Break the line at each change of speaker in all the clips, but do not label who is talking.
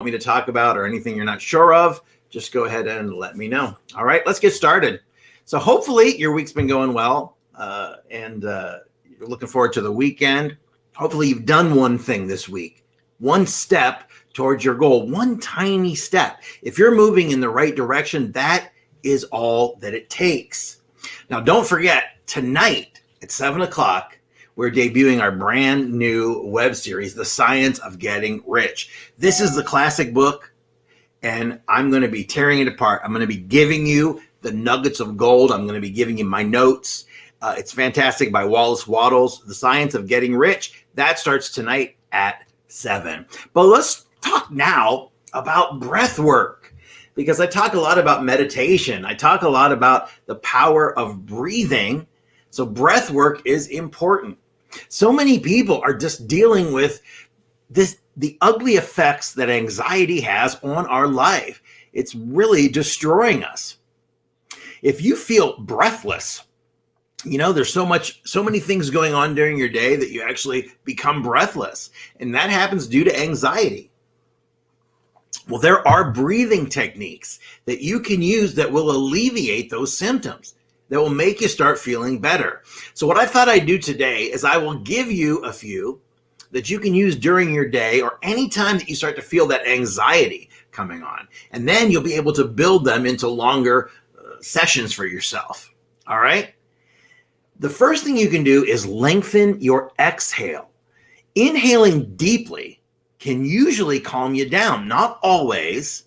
me to talk about or anything you're not sure of, just go ahead and let me know. All right, let's get started. So hopefully your week's been going well and you're looking forward to the weekend. Hopefully you've done one thing this week, one step towards your goal, one tiny step. If you're moving in the right direction, that is all that it takes. Now, don't forget, tonight at 7 o'clock, we're debuting our brand new web series, The Science of Getting Rich. This is the classic book, and I'm going to be tearing it apart. I'm going to be giving you the nuggets of gold. I'm going to be giving you my notes. It's fantastic, by Wallace Wattles, The Science of Getting Rich. That starts tonight at 7. But let's talk now about breath work, because I talk a lot about meditation. I talk a lot about the power of breathing. So breath work is important. So many people are just dealing with the ugly effects that anxiety has on our life. It's really destroying us. If you feel breathless, there's so many things going on during your day that you actually become breathless. And that happens due to anxiety. Well, there are breathing techniques that you can use that will alleviate those symptoms, that will make you start feeling better. So what I thought I'd do today is I will give you a few that you can use during your day or anytime that you start to feel that anxiety coming on. And then you'll be able to build them into longer sessions for yourself. All right? The first thing you can do is lengthen your exhale. Inhaling deeply can usually calm you down. Not always,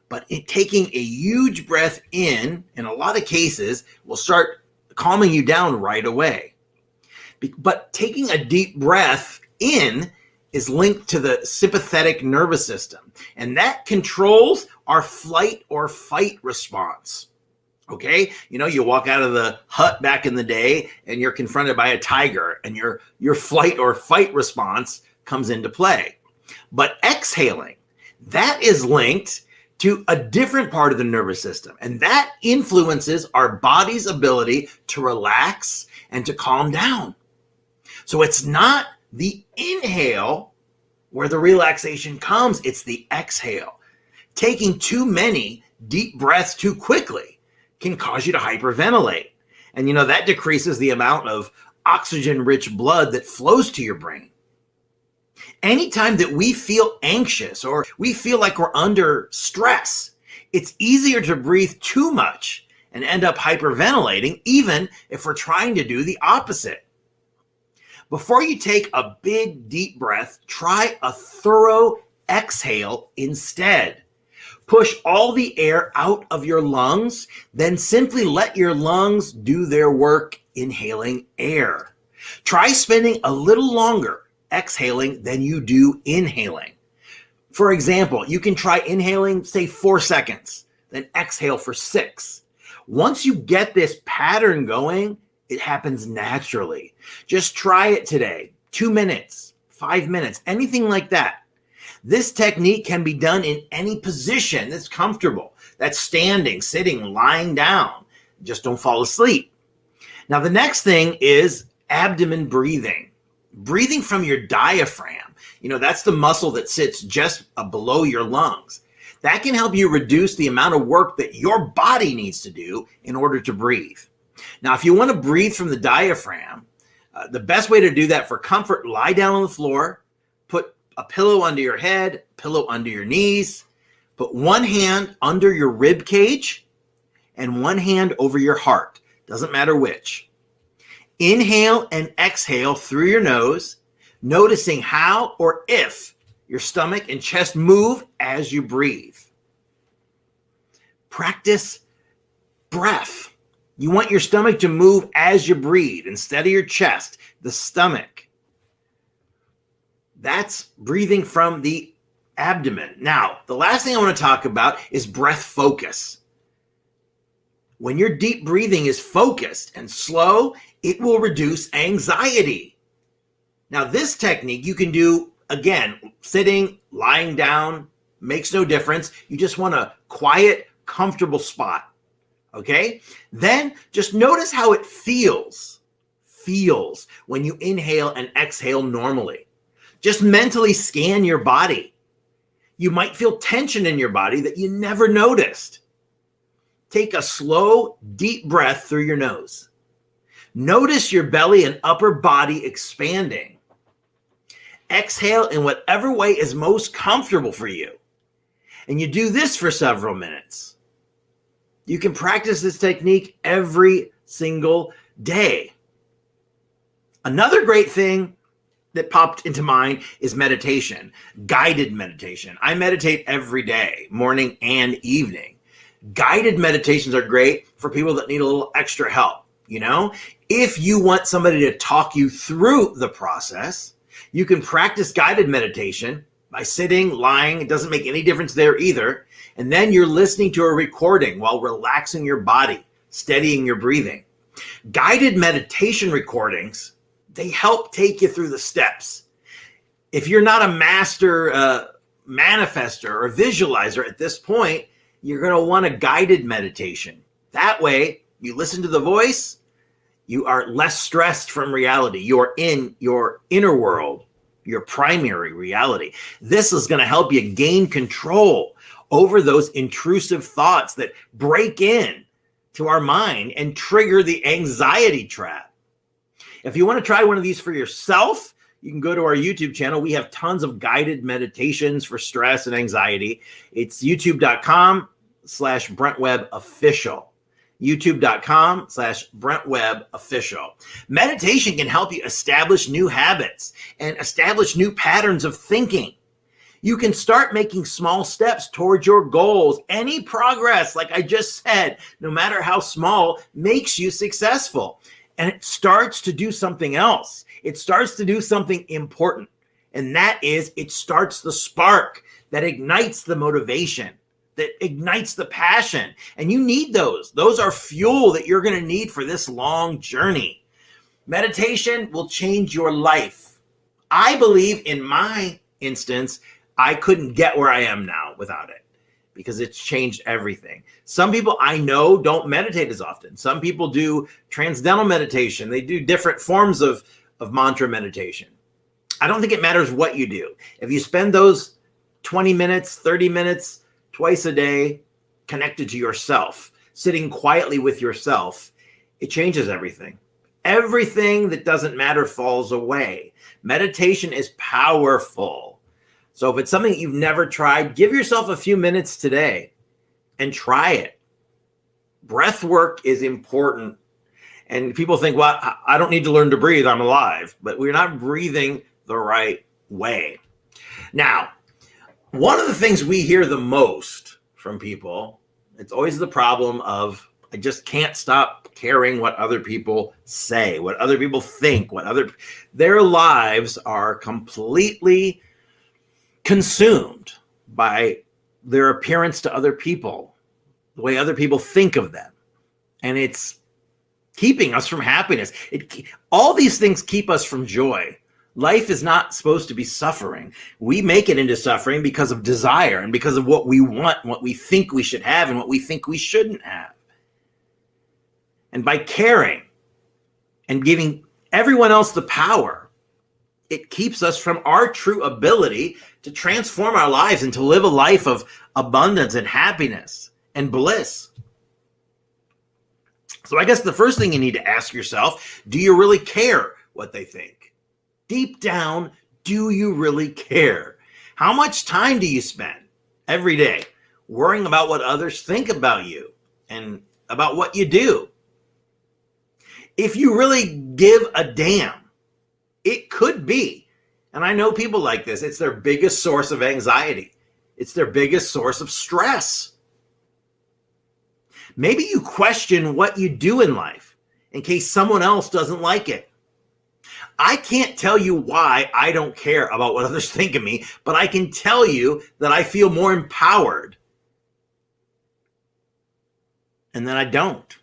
but taking a huge breath in a lot of cases, will start calming you down right away. But taking a deep breath in is linked to the sympathetic nervous system, and that controls our flight or fight response. Okay, you walk out of the hut back in the day and you're confronted by a tiger, and your flight or fight response comes into play. But exhaling, that is linked to a different part of the nervous system, and that influences our body's ability to relax and to calm down. So it's not the inhale where the relaxation comes, it's the exhale. Taking too many deep breaths too quickly can cause you to hyperventilate. And that decreases the amount of oxygen-rich blood that flows to your brain. Anytime that we feel anxious or we feel like we're under stress, it's easier to breathe too much and end up hyperventilating, even if we're trying to do the opposite. Before you take a big, deep breath, try a thorough exhale instead. Push all the air out of your lungs, then simply let your lungs do their work inhaling air. Try spending a little longer exhaling than you do inhaling. For example, you can try inhaling, say 4 seconds, then exhale for 6. Once you get this pattern going, it happens naturally. Just try it today. 2 minutes, 5 minutes, anything like that. This technique can be done in any position that's comfortable. That's standing, sitting, lying down. Just don't fall asleep. Now, the next thing is abdomen breathing. Breathing from your diaphragm. That's the muscle that sits just below your lungs. That can help you reduce the amount of work that your body needs to do in order to breathe. Now, if you want to breathe from the diaphragm, the best way to do that for comfort, lie down on the floor, put a pillow under your head, pillow under your knees, put one hand under your rib cage and one hand over your heart. Doesn't matter which. Inhale and exhale through your nose, noticing how or if your stomach and chest move as you breathe. Practice breath. You want your stomach to move as you breathe instead of your chest, the stomach. That's breathing from the abdomen. Now, the last thing I want to talk about is breath focus. When your deep breathing is focused and slow, it will reduce anxiety. Now, this technique you can do, again, sitting, lying down, makes no difference. You just want a quiet, comfortable spot, okay? Then just notice how it feels when you inhale and exhale normally. Just mentally scan your body. You might feel tension in your body that you never noticed. Take a slow, deep breath through your nose. Notice your belly and upper body expanding. Exhale in whatever way is most comfortable for you. And you do this for several minutes. You can practice this technique every single day. Another great thing that popped into mind is meditation, guided meditation. I meditate every day, morning and evening. Guided meditations are great for people that need a little extra help. If you want somebody to talk you through the process, you can practice guided meditation by sitting, lying. It doesn't make any difference there either. And then you're listening to a recording while relaxing your body, steadying your breathing. Guided meditation recordings, they help take you through the steps. If you're not a master manifester or visualizer at this point, you're going to want a guided meditation. That way, you listen to the voice, you are less stressed from reality. You're in your inner world, your primary reality. This is going to help you gain control over those intrusive thoughts that break in to our mind and trigger the anxiety trap. If you want to try one of these for yourself, you can go to our YouTube channel. We have tons of guided meditations for stress and anxiety. It's youtube.com/BrentWebbOfficial. youtube.com/BrentWebbOfficial. Meditation can help you establish new habits and establish new patterns of thinking. You can start making small steps towards your goals. Any progress, like I just said, no matter how small, makes you successful. And it starts to do something else. It starts to do something important. And that is, it starts the spark that ignites the motivation, that ignites the passion. And you need those. Those are fuel that you're going to need for this long journey. Meditation will change your life. I believe in my instance, I couldn't get where I am now without it, because it's changed everything. Some people I know don't meditate as often. Some people do transcendental meditation. They do different forms of mantra meditation. I don't think it matters what you do. If you spend those 20 minutes, 30 minutes, twice a day connected to yourself, sitting quietly with yourself, it changes everything. Everything that doesn't matter falls away. Meditation is powerful. So if it's something you've never tried, give yourself a few minutes today and try it. Breathwork is important. And people think, well, I don't need to learn to breathe. I'm alive. But we're not breathing the right way. Now, one of the things we hear the most from people, it's always the problem of, I just can't stop caring what other people say, what other people think, their lives are completely consumed by their appearance to other people, the way other people think of them. And it's keeping us from happiness. All these things keep us from joy. Life is not supposed to be suffering. We make it into suffering because of desire and because of what we want, what we think we should have, and what we think we shouldn't have. And by caring and giving everyone else the power, it keeps us from our true ability to transform our lives and to live a life of abundance and happiness and bliss. So I guess the first thing you need to ask yourself, do you really care what they think? Deep down, do you really care? How much time do you spend every day worrying about what others think about you and about what you do? If you really give a damn, it could be, and I know people like this, it's their biggest source of anxiety. It's their biggest source of stress. Maybe you question what you do in life in case someone else doesn't like it. I can't tell you why I don't care about what others think of me, but I can tell you that I feel more empowered and that I don't.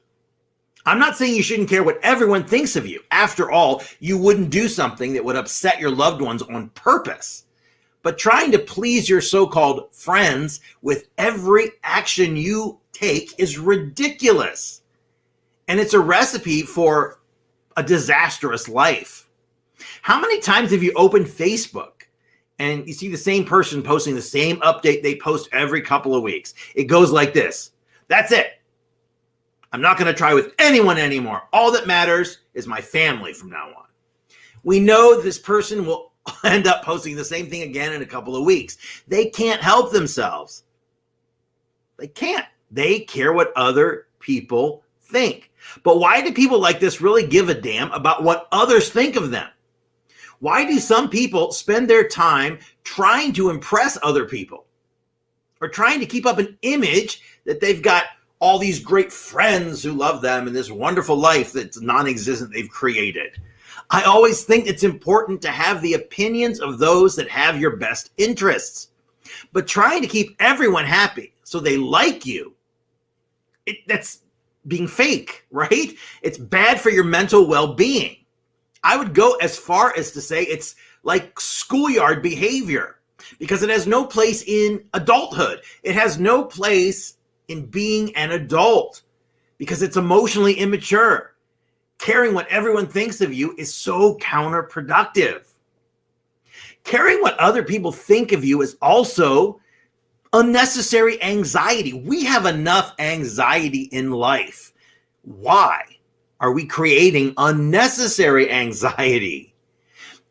I'm not saying you shouldn't care what everyone thinks of you. After all, you wouldn't do something that would upset your loved ones on purpose. But trying to please your so-called friends with every action you take is ridiculous. And it's a recipe for a disastrous life. How many times have you opened Facebook and you see the same person posting the same update they post every couple of weeks. It goes like this. That's it. I'm not going to try with anyone anymore. All that matters is my family from now on. We know this person will end up posting the same thing again in a couple of weeks. They can't help themselves. They can't. They care what other people think. But why do people like this really give a damn about what others think of them? Why do some people spend their time trying to impress other people or trying to keep up an image that they've got all these great friends who love them and this wonderful life that's non-existent they've created? I always think it's important to have the opinions of those that have your best interests, but trying to keep everyone happy so they like you, that's being fake, right? It's bad for your mental well-being. I would go as far as to say it's like schoolyard behavior because it has no place in adulthood. It has no place in being an adult because it's emotionally immature. Caring what everyone thinks of you is so counterproductive. Caring what other people think of you is also unnecessary anxiety. We have enough anxiety in life. Why are we creating unnecessary anxiety?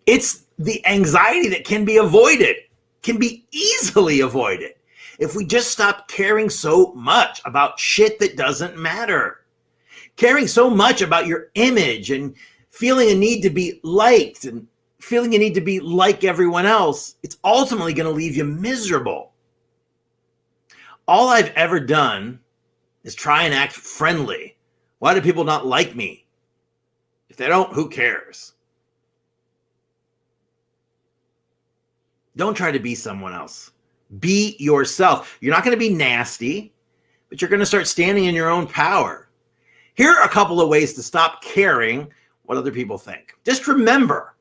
It's the anxiety that can be avoided, can be easily avoided if we just stop caring so much about shit that doesn't matter. Caring so much about your image and feeling a need to be liked and feeling a need to be like everyone else, it's ultimately going to leave you miserable. All I've ever done is try and act friendly. Why do people not like me? If they don't, who cares? Don't try to be someone else. Be yourself. You're not going to be nasty, but you're going to start standing in your own power. Here are a couple of ways to stop caring what other people think. Just remember,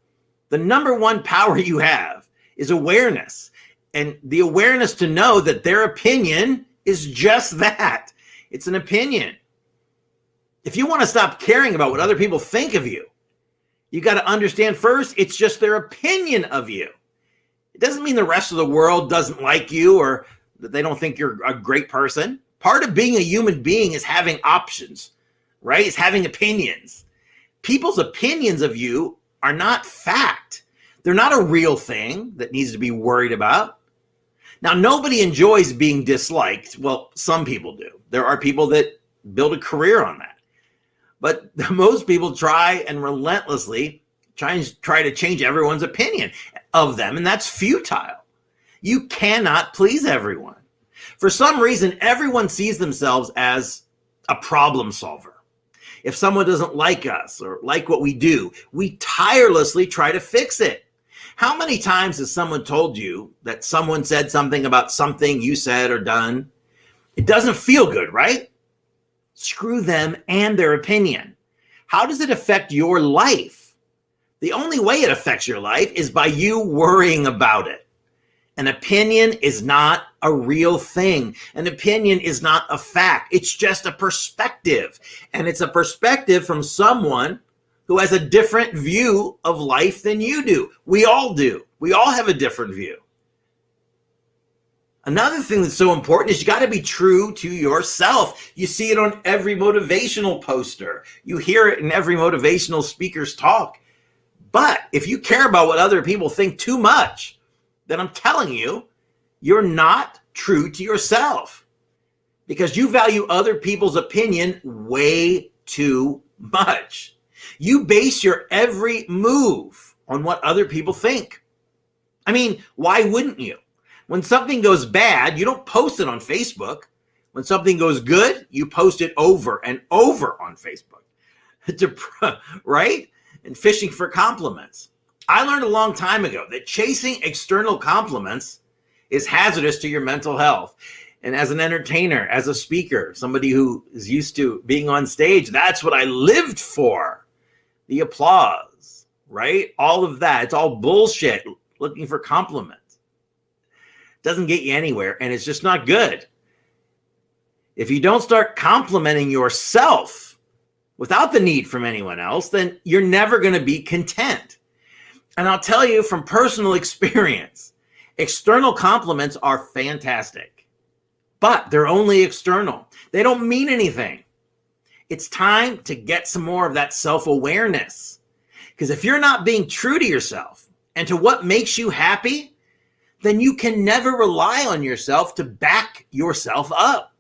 the number one power you have is awareness. And the awareness to know that their opinion is just that. It's an opinion. If you want to stop caring about what other people think of you, you got to understand first, it's just their opinion of you. It doesn't mean the rest of the world doesn't like you or that they don't think you're a great person. Part of being a human being is having options, right? It's having opinions. People's opinions of you are not fact. They're not a real thing that needs to be worried about. Now, nobody enjoys being disliked. Well, some people do. There are people that build a career on that. But most people try and relentlessly try to change everyone's opinion of them, and that's futile. You cannot please everyone. For some reason, everyone sees themselves as a problem solver. If someone doesn't like us or like what we do, we tirelessly try to fix it. How many times has someone told you that someone said something about something you said or done? It doesn't feel good, right? Screw them and their opinion. How does it affect your life? The only way it affects your life is by you worrying about it. An opinion is not a real thing. An opinion is not a fact. It's just a perspective. And it's a perspective from someone who has a different view of life than you do. We all do. We all have a different view. Another thing that's so important is you got to be true to yourself. You see it on every motivational poster. You hear it in every motivational speaker's talk. But if you care about what other people think too much, then I'm telling you, you're not true to yourself because you value other people's opinion way too much. You base your every move on what other people think. I mean, why wouldn't you? When something goes bad, you don't post it on Facebook. When something goes good, you post it over and over on Facebook, right? And fishing for compliments. I learned a long time ago that chasing external compliments is hazardous to your mental health. And as an entertainer, as a speaker, somebody who is used to being on stage, that's what I lived for. The applause, right? All of that. It's all bullshit. Looking for compliments doesn't get you anywhere, and it's just not good. If you don't start complimenting yourself without the need from anyone else, then you're never going to be content. And I'll tell you from personal experience, External compliments are fantastic, but they're only external. They don't mean anything. It's time to get some more of that self-awareness. Because if you're not being true to yourself and to what makes you happy, then you can never rely on yourself to back yourself up.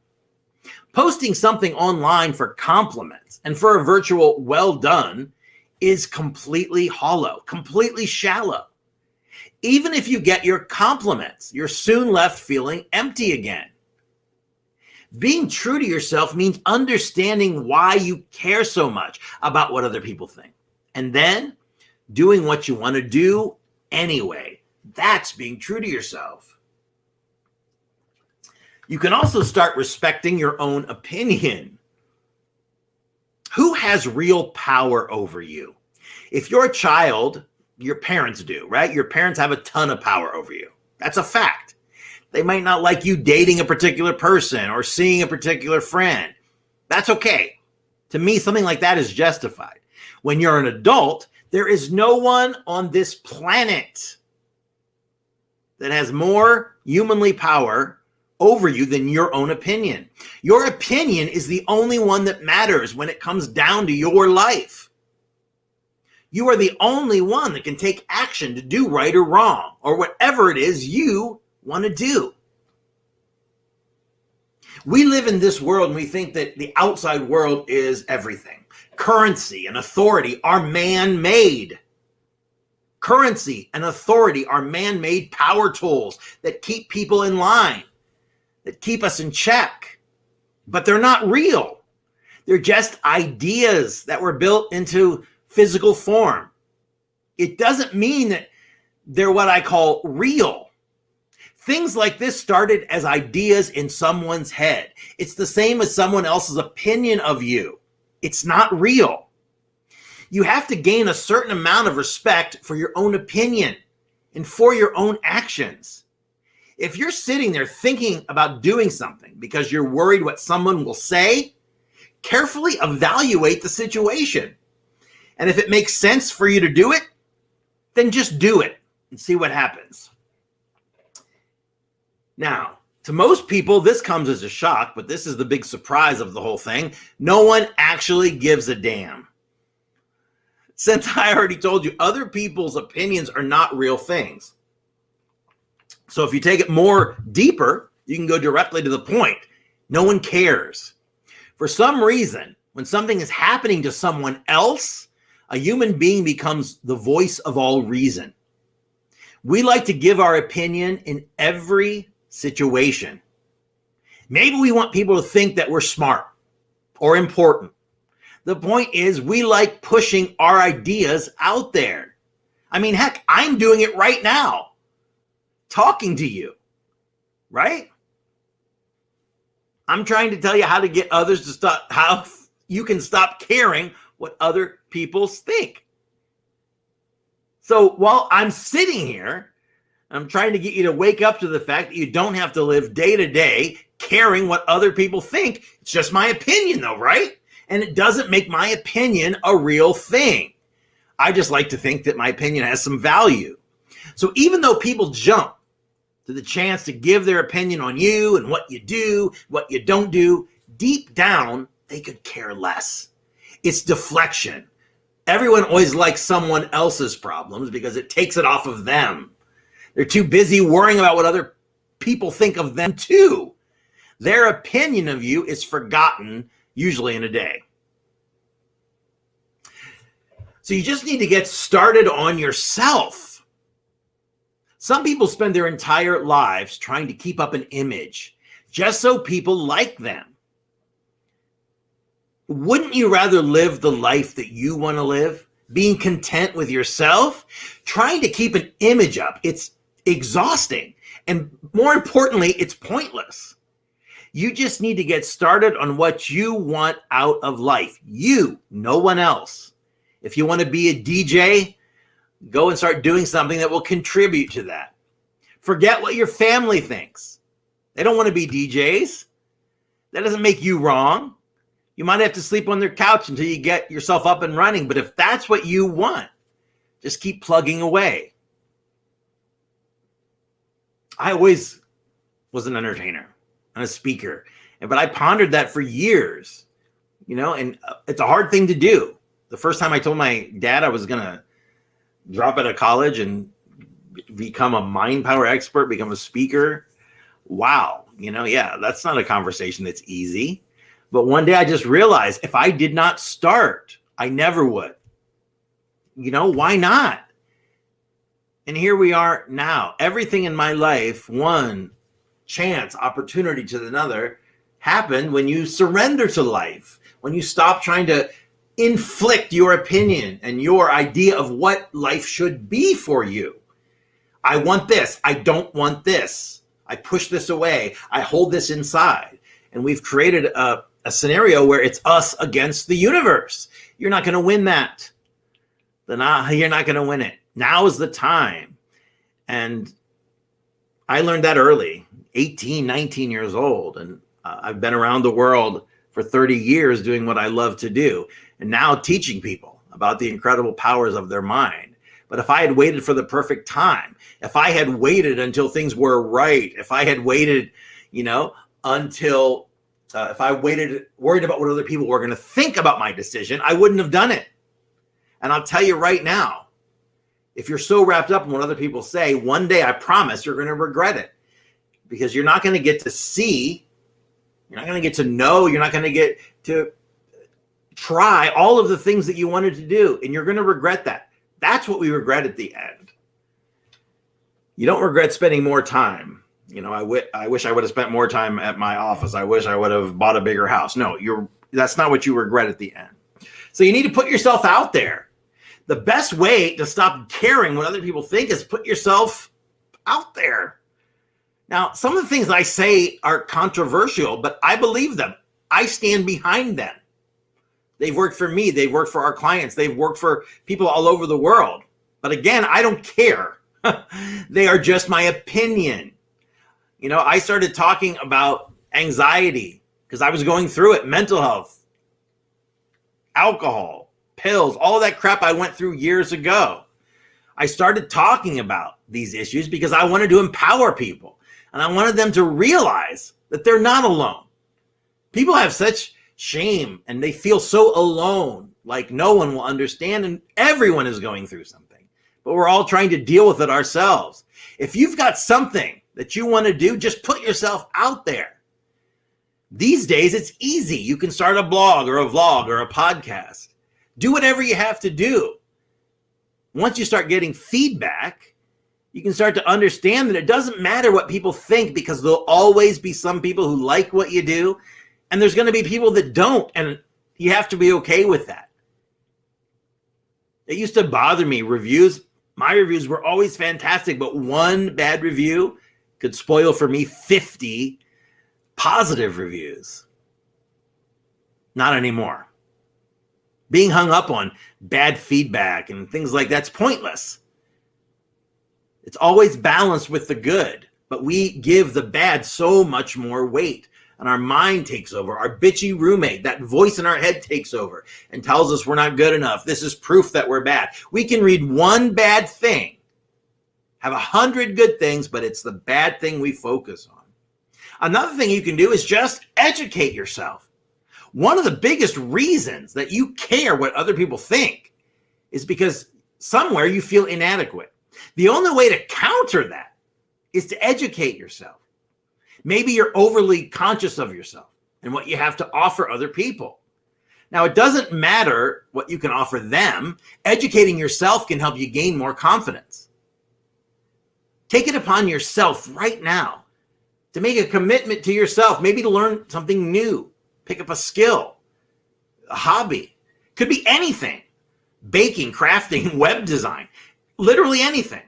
Posting something online for compliments and for a virtual well done is completely hollow, completely shallow. Even if you get your compliments, you're soon left feeling empty again. Being true to yourself means understanding why you care so much about what other people think, and then doing what you want to do anyway. That's being true to yourself. You can also start respecting your own opinion. Who has real power over you? If you're a child, your parents do, right? Your parents have a ton of power over you. That's a fact. They might not like you dating a particular person or seeing a particular friend. That's okay. To me, something like that is justified. When you're an adult, there is no one on this planet that has more humanly power over you than your own opinion. Your opinion is the only one that matters when it comes down to your life. You are the only one that can take action to do right or wrong, or whatever it is you want to do. We live in this world and we think that the outside world is everything. Currency and authority are man-made. Currency and authority are man-made power tools that keep people in line, that keep us in check, but they're not real. They're just ideas that were built into physical form. It doesn't mean that they're what I call real. Things like this started as ideas in someone's head. It's the same as someone else's opinion of you. It's not real. You have to gain a certain amount of respect for your own opinion and for your own actions. If you're sitting there thinking about doing something because you're worried what someone will say, carefully evaluate the situation. And if it makes sense for you to do it, then just do it and see what happens. Now, to most people, this comes as a shock, but this is the big surprise of the whole thing. No one actually gives a damn. Since I already told you, other people's opinions are not real things. So if you take it more deeper, you can go directly to the point. No one cares. For some reason, when something is happening to someone else, a human being becomes the voice of all reason. We like to give our opinion in every situation. Maybe we want people to think that we're smart or important. The point is, we like pushing our ideas out there. I mean, heck, I'm doing it right now, talking to you, right? I'm trying to tell you how to get others to stop, how you can stop caring what other people think. So while I'm sitting here, I'm trying to get you to wake up to the fact that you don't have to live day to day caring what other people think. It's just my opinion though, right? And it doesn't make my opinion a real thing. I just like to think that my opinion has some value. So even though people jump to the chance to give their opinion on you and what you do, what you don't do, deep down, they could care less. It's deflection. Everyone always likes someone else's problems because it takes it off of them. They're too busy worrying about what other people think of them too. Their opinion of you is forgotten, usually in a day. So you just need to get started on yourself. Some people spend their entire lives trying to keep up an image just so people like them. Wouldn't you rather live the life that you want to live? Being content with yourself? Trying to keep an image up, it's exhausting. And more importantly, it's pointless. You just need to get started on what you want out of life. You, no one else. If you want to be a DJ, go and start doing something that will contribute to that. Forget what your family thinks. They don't want to be DJs. That doesn't make you wrong. You might have to sleep on their couch until you get yourself up and running. But if that's what you want, just keep plugging away. I always was an entertainer and a speaker, but I pondered that for years, and it's a hard thing to do. The first time I told my dad I was going to drop out of college and become a mind power expert, become a speaker. Wow. That's not a conversation that's easy. But one day I just realized if I did not start, I never would. Why not? And here we are now. Everything in my life, one chance, opportunity to another, happened when you surrender to life, when you stop trying to inflict your opinion and your idea of what life should be for you. I want this. I don't want this. I push this away. I hold this inside. And we've created a scenario where it's us against the universe. You're not going to win that. You're not going to win it. Now is the time. And I learned that early, 18, 19 years old. And I've been around the world for 30 years doing what I love to do. And now teaching people about the incredible powers of their mind. But if I had waited for the perfect time, if I had waited until things were right, if I had waited, until if I worried about what other people were going to think about my decision, I wouldn't have done it. And I'll tell you right now, if you're so wrapped up in what other people say, one day I promise you're going to regret it, because you're not going to get to see, you're not going to get to know, you're not going to get to try all of the things that you wanted to do, and you're going to regret that. That's what we regret at the end. You don't regret spending more time. I wish I would have spent more time at my office. I wish I would have bought a bigger house. No, that's not what you regret at the end. So you need to put yourself out there. The best way to stop caring what other people think is put yourself out there. Now, some of the things I say are controversial, but I believe them. I stand behind them. They've worked for me. They've worked for our clients. They've worked for people all over the world. But again, I don't care. They are just my opinion. I started talking about anxiety because I was going through it, mental health, alcohol, pills, all of that crap I went through years ago. I started talking about these issues because I wanted to empower people, and I wanted them to realize that they're not alone. People have such shame and they feel so alone, like no one will understand, and everyone is going through something, but we're all trying to deal with it ourselves. If you've got something that you want to do, just put yourself out there. These days, it's easy. You can start a blog or a vlog or a podcast. Do whatever you have to do. Once you start getting feedback, you can start to understand that it doesn't matter what people think, because there'll always be some people who like what you do, and there's going to be people that don't, and you have to be okay with that. It used to bother me. My reviews were always fantastic, but one bad review could spoil for me 50 positive reviews. Not anymore. Being hung up on bad feedback and things like that's pointless. It's always balanced with the good, but we give the bad so much more weight, and our mind takes over. Our bitchy roommate, that voice in our head, takes over and tells us we're not good enough. This is proof that we're bad. We can read one bad thing, have 100 good things, but it's the bad thing we focus on. Another thing you can do is just educate yourself. One of the biggest reasons that you care what other people think is because somewhere you feel inadequate. The only way to counter that is to educate yourself. Maybe you're overly conscious of yourself and what you have to offer other people. Now, it doesn't matter what you can offer them. Educating yourself can help you gain more confidence. Take it upon yourself right now to make a commitment to yourself, maybe to learn something new, pick up a skill, a hobby. Could be anything. Baking, crafting, web design, literally anything.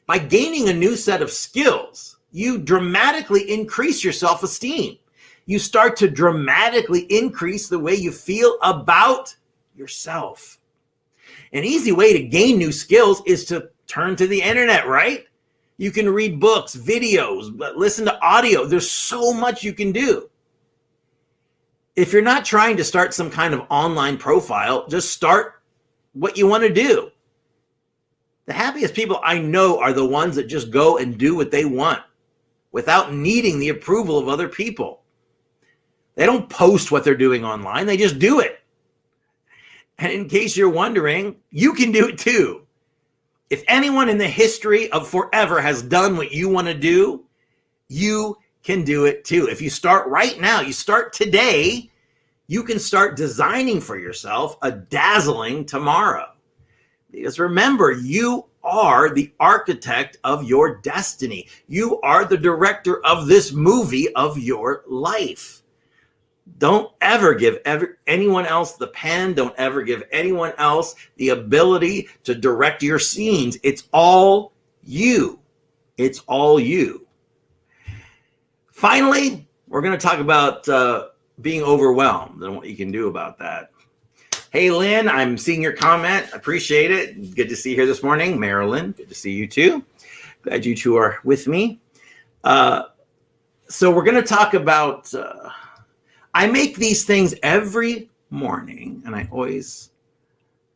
By gaining a new set of skills, you dramatically increase your self-esteem. You start to dramatically increase the way you feel about yourself. An easy way to gain new skills is to turn to the internet, right? You can read books, videos, listen to audio. There's so much you can do. If you're not trying to start some kind of online profile, just start what you want to do. The happiest people I know are the ones that just go and do what they want. without needing the approval of other people. They don't post what they're doing online. They just do it. And in case you're wondering, you can do it too. If anyone in the history of forever has done what you want to do, you can do it too. If you start right now, you start today, you can start designing for yourself a dazzling tomorrow. Because remember, you are the architect of your destiny. You are the director of this movie of your life. Don't ever give anyone else the pen. Don't ever give anyone else the ability to direct your scenes. It's all you. It's all you. Finally, we're going to talk about being overwhelmed and what you can do about that. Hey, Lynn, I'm seeing your comment. Appreciate it. Good to see you here this morning. Marilyn, good to see you too. Glad you two are with me. So we're going to talk about, I make these things every morning and I always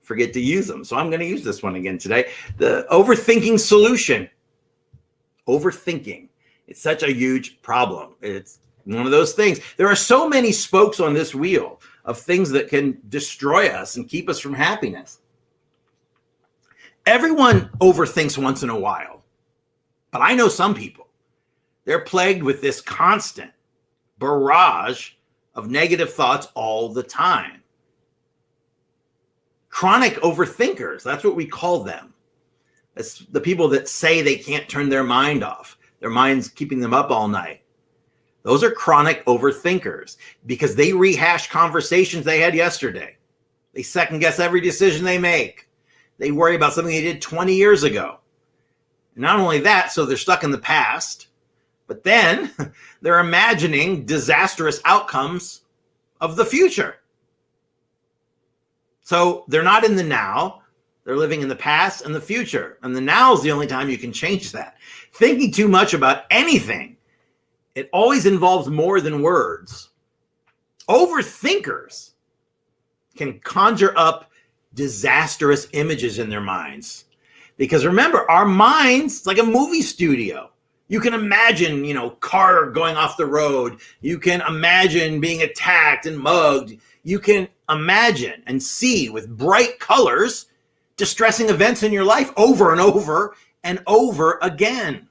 forget to use them. So I'm going to use this one again today. The overthinking solution. Overthinking. It's such a huge problem. It's one of those things. There are so many spokes on this wheel of things that can destroy us and keep us from happiness. Everyone overthinks once in a while, but I know some people, they're plagued with this constant barrage of negative thoughts all the time. Chronic overthinkers, that's what we call them. It's the people that say they can't turn their mind off. Their mind's keeping them up all night. Those are chronic overthinkers because they rehash conversations they had yesterday. They second guess every decision they make. They worry about something they did 20 years ago. And not only that, so they're stuck in the past, but then they're imagining disastrous outcomes of the future. So they're not in the now. They're living in the past and the future. And the now is the only time you can change that. Thinking too much about anything, it always involves more than words. Overthinkers can conjure up disastrous images in their minds. Because remember, our minds, it's like a movie studio. You can imagine, car going off the road. You can imagine being attacked and mugged. You can imagine and see with bright colors distressing events in your life over and over and over again.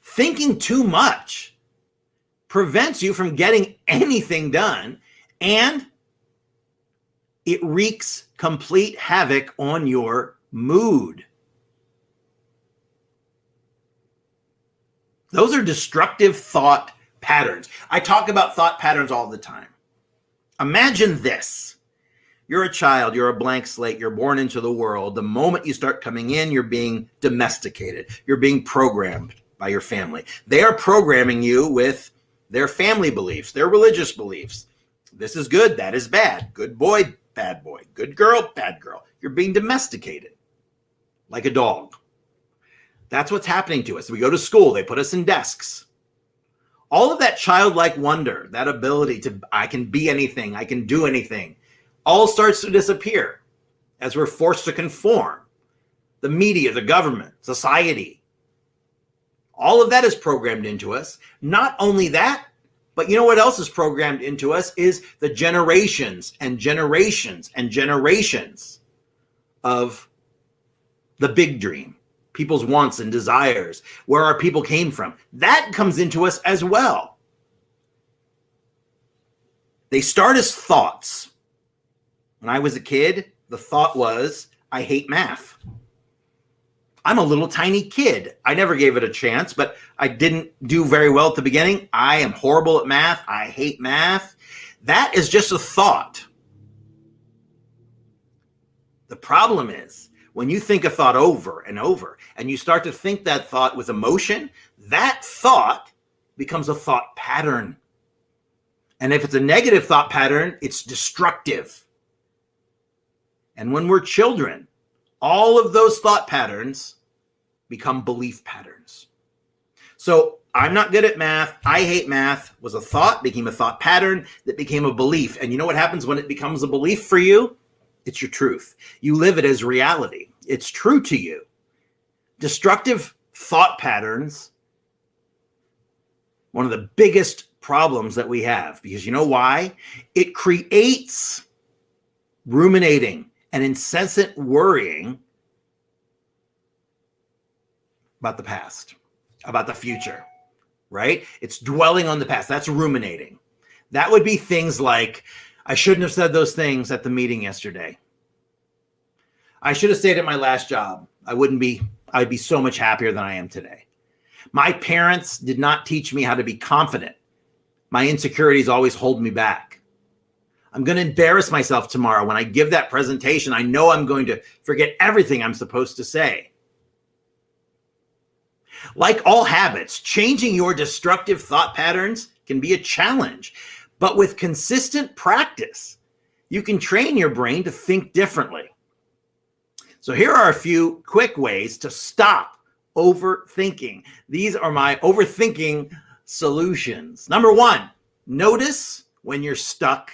Thinking too much prevents you from getting anything done, and it wreaks complete havoc on your mood. Those are destructive thought patterns. I talk about thought patterns all the time. Imagine this. You're a child, you're a blank slate, you're born into the world. The moment you start coming in, you're being domesticated. You're being programmed by your family. They are programming you with their family beliefs, their religious beliefs. This is good, that is bad. Good boy, bad boy. Good girl, bad girl. You're being domesticated like a dog. That's what's happening to us. We go to school, they put us in desks. All of that childlike wonder, that ability to, I can be anything, I can do anything, all starts to disappear as we're forced to conform. The media, the government, society, all of that is programmed into us. Not only that, but you know what else is programmed into us is the generations and generations and generations of the big dream, people's wants and desires, where our people came from. That comes into us as well. They start as thoughts. When I was a kid, the thought was, I hate math. I'm a little tiny kid. I never gave it a chance, but I didn't do very well at the beginning. I am horrible at math. I hate math. That is just a thought. The problem is when you think a thought over and over and you start to think that thought with emotion, that thought becomes a thought pattern. And if it's a negative thought pattern, it's destructive. And when we're children, all of those thought patterns become belief patterns. So I'm not good at math. I hate math was a thought, became a thought pattern that became a belief. And you know what happens when it becomes a belief for you? It's your truth. You live it as reality. It's true to you. Destructive thought patterns one of the biggest problems that we have, because you know why? It creates ruminating and incessant worrying about the past, about the future, right? It's dwelling on the past. That's ruminating. That would be things like, I shouldn't have said those things at the meeting yesterday. I should have stayed at my last job. I'd be so much happier than I am today. My parents did not teach me how to be confident. My insecurities always hold me back. I'm going to embarrass myself tomorrow when I give that presentation. I know I'm going to forget everything I'm supposed to say. Like all habits, changing your destructive thought patterns can be a challenge, but with consistent practice, you can train your brain to think differently. So here are a few quick ways to stop overthinking. These are my overthinking solutions. Number one, notice when you're stuck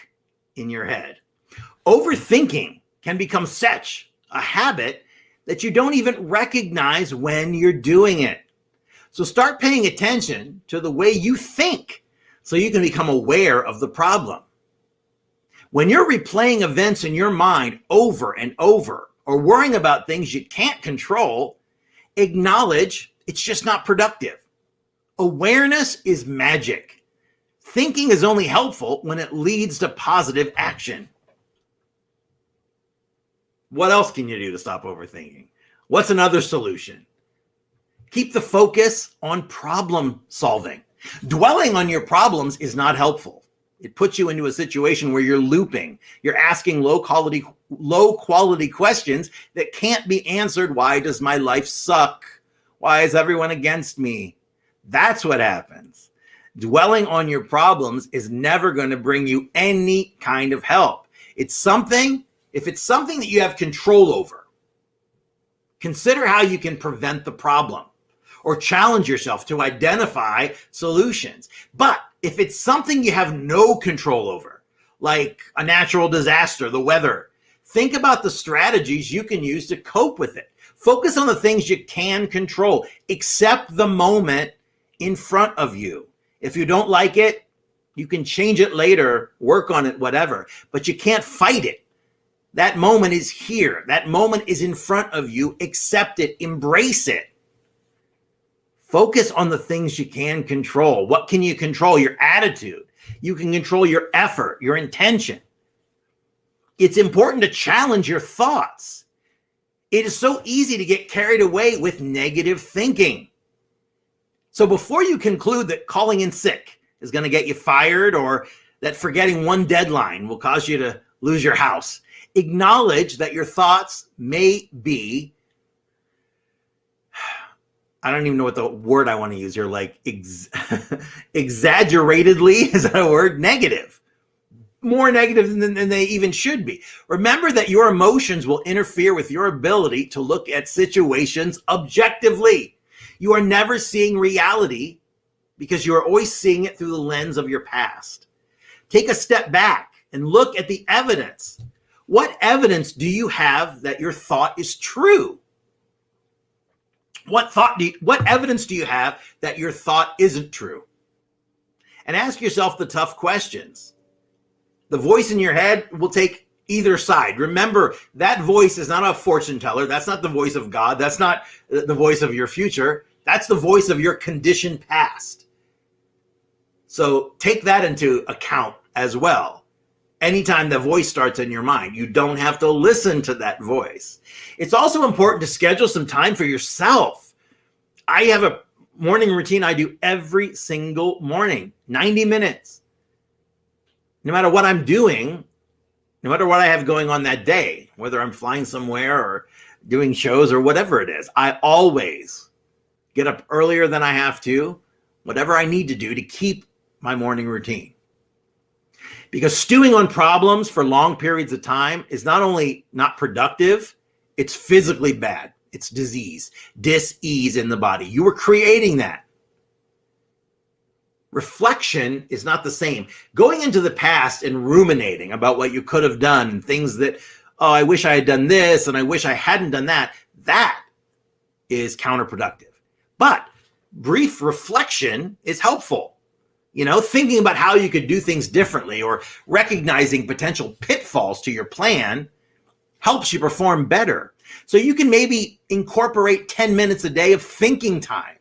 in your head. Overthinking can become such a habit that you don't even recognize when you're doing it. So start paying attention to the way you think so you can become aware of the problem. When you're replaying events in your mind over and over, or worrying about things you can't control, acknowledge it's just not productive. Awareness is magic. Thinking is only helpful when it leads to positive action. What else can you do to stop overthinking? What's another solution? Keep the focus on problem solving. Dwelling on your problems is not helpful. It puts you into a situation where you're looping. You're asking low quality questions that can't be answered. Why does my life suck? Why is everyone against me? That's what happens. Dwelling on your problems is never going to bring you any kind of help. If it's something that you have control over, consider how you can prevent the problem or challenge yourself to identify solutions. But if it's something you have no control over, like a natural disaster, the weather, think about the strategies you can use to cope with it. Focus on the things you can control. Accept the moment in front of you. If you don't like it, you can change it later, work on it, whatever, but you can't fight it. That moment is here. That moment is in front of you. Accept it, embrace it. Focus on the things you can control. What can you control? Your attitude. You can control your effort, your intention. It's important to challenge your thoughts. It is so easy to get carried away with negative thinking. So before you conclude that calling in sick is going to get you fired, or that forgetting one deadline will cause you to lose your house, acknowledge that your thoughts may be, I don't even know what the word I want to use here, like exaggeratedly, is that a word? Negative. More negative than they even should be. Remember that your emotions will interfere with your ability to look at situations objectively. You are never seeing reality because you are always seeing it through the lens of your past. Take a step back and look at the evidence. What evidence do you have that your thought is true? What evidence do you have that your thought isn't true? And ask yourself the tough questions. The voice in your head will take either side. Remember, that voice is not a fortune teller. That's not the voice of God. That's not the voice of your future. That's the voice of your conditioned past. So take that into account as well. Anytime the voice starts in your mind, you don't have to listen to that voice. It's also important to schedule some time for yourself. I have a morning routine I do every single morning, 90 minutes. No matter what I'm doing, no matter what I have going on that day, whether I'm flying somewhere or doing shows or whatever it is, I always get up earlier than I have to, whatever I need to do to keep my morning routine. Because stewing on problems for long periods of time is not only not productive, it's physically bad. It's disease, dis-ease in the body. You were creating that. Reflection is not the same. Going into the past and ruminating about what you could have done, things that, oh, I wish I had done this and I wish I hadn't done that, that is counterproductive. But brief reflection is helpful. Thinking about how you could do things differently or recognizing potential pitfalls to your plan helps you perform better. So you can maybe incorporate 10 minutes a day of thinking time.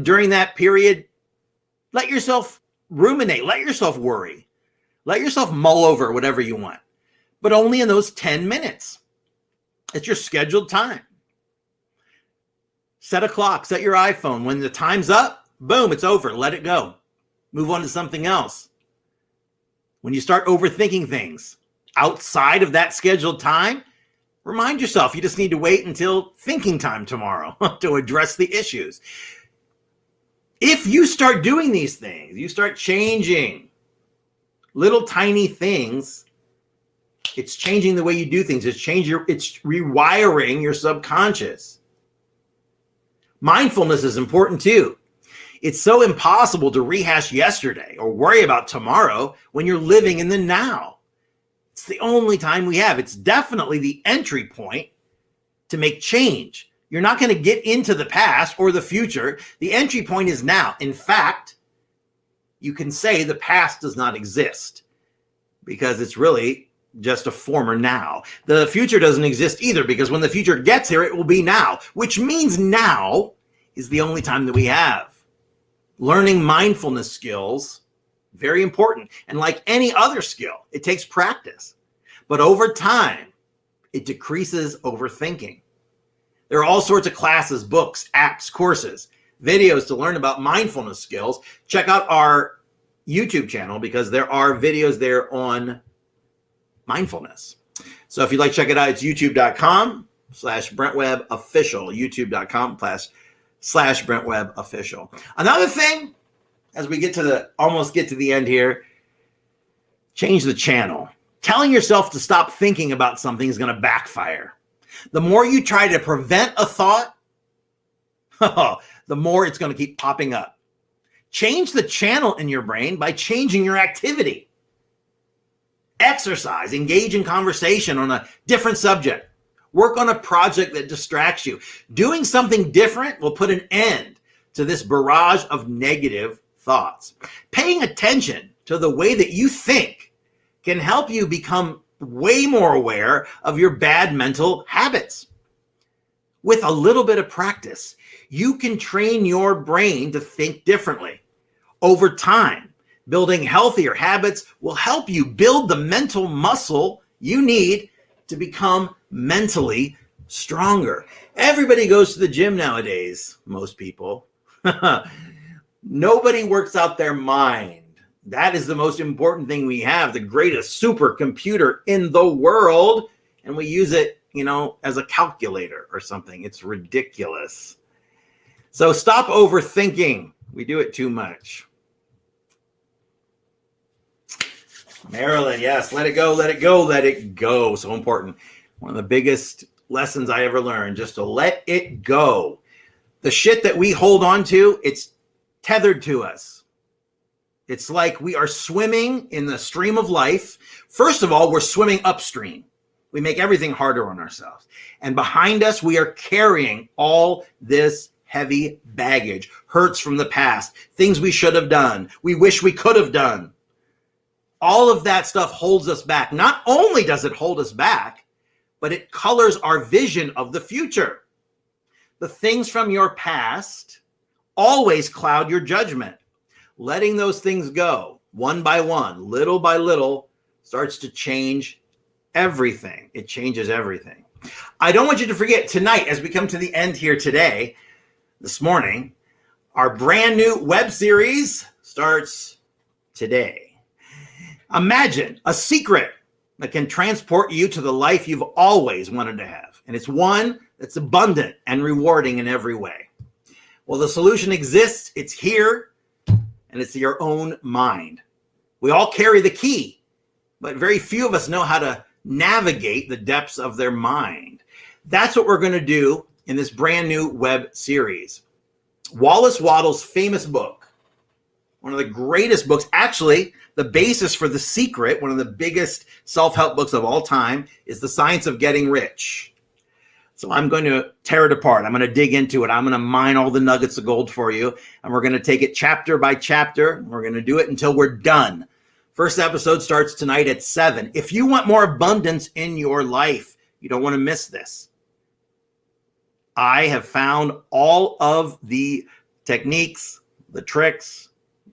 During that period, let yourself ruminate, let yourself worry, let yourself mull over whatever you want, but only in those 10 minutes. It's your scheduled time. Set a clock, set your iPhone. When the time's up, boom, it's over. Let it go. Move on to something else. When you start overthinking things outside of that scheduled time, remind yourself you just need to wait until thinking time tomorrow to address the issues. If you start doing these things, you start changing little tiny things, it's changing the way you do things. It's rewiring your subconscious. Mindfulness is important too. It's so impossible to rehash yesterday or worry about tomorrow when you're living in the now. It's the only time we have. It's definitely the entry point to make change. You're not going to get into the past or the future. The entry point is now. In fact, you can say the past does not exist because it's really just a former now. The future doesn't exist either because when the future gets here, it will be now, which means now is the only time that we have. Learning mindfulness skills, very important. And like any other skill, it takes practice. But over time, it decreases overthinking. There are all sorts of classes, books, apps, courses, videos to learn about mindfulness skills. Check out our YouTube channel because there are videos there on mindfulness. So if you'd like to check it out, it's youtube.com/BrentWebbOfficial, youtube.com/BrentWebbOfficial. Another thing, as we almost get to the end here, change the channel. Telling yourself to stop thinking about something is going to backfire. The more you try to prevent a thought, the more it's going to keep popping up. Change the channel in your brain by changing your activity. Exercise, engage in conversation on a different subject. Work on a project that distracts you. Doing something different will put an end to this barrage of negative thoughts. Paying attention to the way that you think can help you become way more aware of your bad mental habits. With a little bit of practice, you can train your brain to think differently. Over time, building healthier habits will help you build the mental muscle you need to become mentally stronger. Everybody goes to the gym nowadays, most people. Nobody works out their mind. That is the most important thing we have, the greatest supercomputer in the world, and we use it, as a calculator or something. It's ridiculous. So stop overthinking. We do it too much. Marilyn, yes, let it go, let it go, let it go. So important. One of the biggest lessons I ever learned, just to let it go. The shit that we hold on to, it's tethered to us. It's like we are swimming in the stream of life. First of all, we're swimming upstream. We make everything harder on ourselves. And behind us, we are carrying all this heavy baggage, hurts from the past, things we should have done, we wish we could have done. All of that stuff holds us back. Not only does it hold us back, but it colors our vision of the future. The things from your past always cloud your judgment. Letting those things go one by one, little by little, starts to change everything. It changes everything. I don't want you to forget tonight, as we come to the end here today, this morning, our brand new web series starts today. Imagine a secret that can transport you to the life you've always wanted to have. And it's one that's abundant and rewarding in every way. Well, the solution exists. It's here. And it's your own mind. We all carry the key, but very few of us know how to navigate the depths of their mind. That's what we're going to do in this brand new web series. Wallace Wattles' famous book, one of the greatest books, actually the basis for The Secret, one of the biggest self-help books of all time, is The Science of Getting Rich. So I'm going to tear it apart. I'm going to dig into it. I'm going to mine all the nuggets of gold for you. And we're going to take it chapter by chapter. We're going to do it until we're done. First episode starts tonight at 7. If you want more abundance in your life, you don't want to miss this. I have found all of the techniques, the tricks,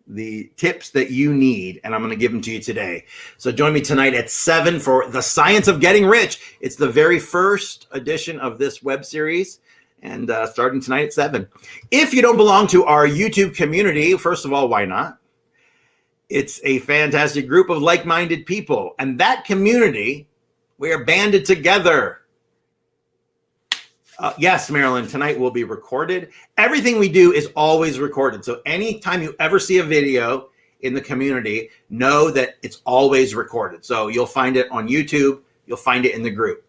the tips that you need, and I'm going to give them to you today. So join me tonight at 7 for The Science of Getting Rich. It's the very first edition of this web series, and starting tonight at 7. If you don't belong to our YouTube community, first of all, why not? It's a fantastic group of like-minded people, and that community, we are banded together. Yes, Marilyn, tonight will be recorded. Everything we do is always recorded. So anytime you ever see a video in the community, know that it's always recorded. So you'll find it on YouTube. You'll find it in the group.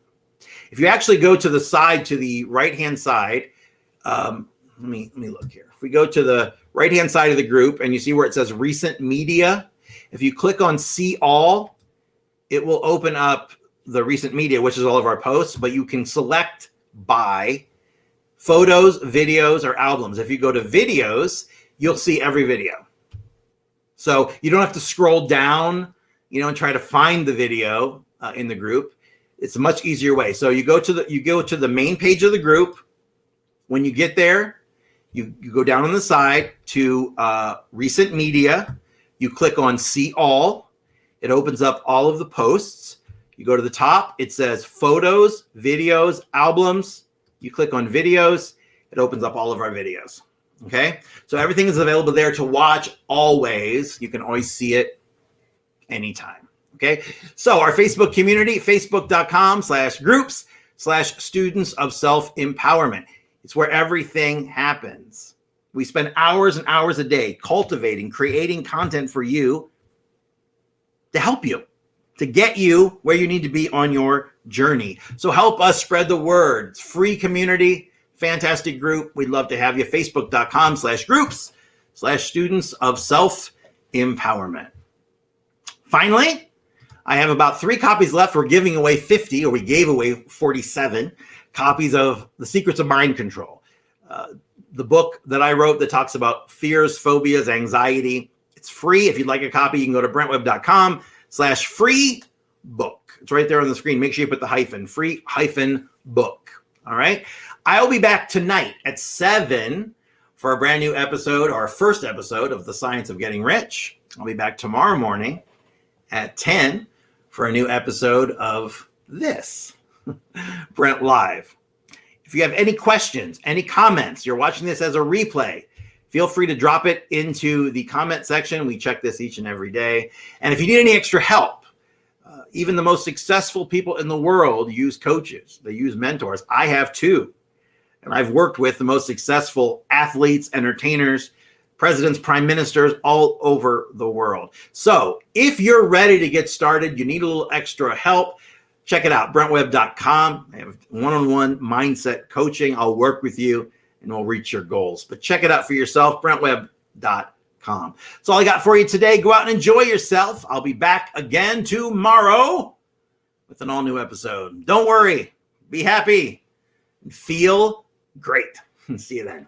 If you actually go to the side, to the right-hand side, let me look here. If we go to the right-hand side of the group and you see where it says recent media, if you click on see all, it will open up the recent media, which is all of our posts, but you can select by photos, videos, or albums. If you go to videos, you'll see every video. So you don't have to scroll down, and try to find the video in the group. It's a much easier way. So you go to the main page of the group. When you get there, you go down on the side to recent media. You click on see all. It opens up all of the posts. You go to the top, it says photos, videos, albums. You click on videos, it opens up all of our videos. Okay, so everything is available there to watch always. You can always see it anytime. Okay, so our Facebook community, facebook.com/groups/students of self-empowerment. It's where everything happens. We spend hours and hours a day cultivating, creating content for you to help you, to get you where you need to be on your journey. So help us spread the word. It's free community, fantastic group. We'd love to have you. Facebook.com/groups/students of self-empowerment. Finally, I have about 3 copies left. We're giving away 50, or we gave away 47 copies of The Secrets of Mind Control. The book that I wrote that talks about fears, phobias, anxiety. It's free. If you'd like a copy, you can go to brentwebb.com/free book. It's right there on the screen. Make sure you put the hyphen, free hyphen book. All right. I'll be back tonight at 7 for a brand new episode, our first episode of The Science of Getting Rich. I'll be back tomorrow morning at 10 for a new episode of this, Brent Live. If you have any questions, any comments, you're watching this as a replay, feel free to drop it into the comment section. We check this each and every day. And if you need any extra help, even the most successful people in the world use coaches. They use mentors. I have too. And I've worked with the most successful athletes, entertainers, presidents, prime ministers all over the world. So if you're ready to get started, you need a little extra help, check it out, brentwebb.com. I have one-on-one mindset coaching. I'll work with you and we'll reach your goals. But check it out for yourself, brentwebb.com. That's all I got for you today. Go out and enjoy yourself. I'll be back again tomorrow with an all-new episode. Don't worry. Be happy and feel great. See you then.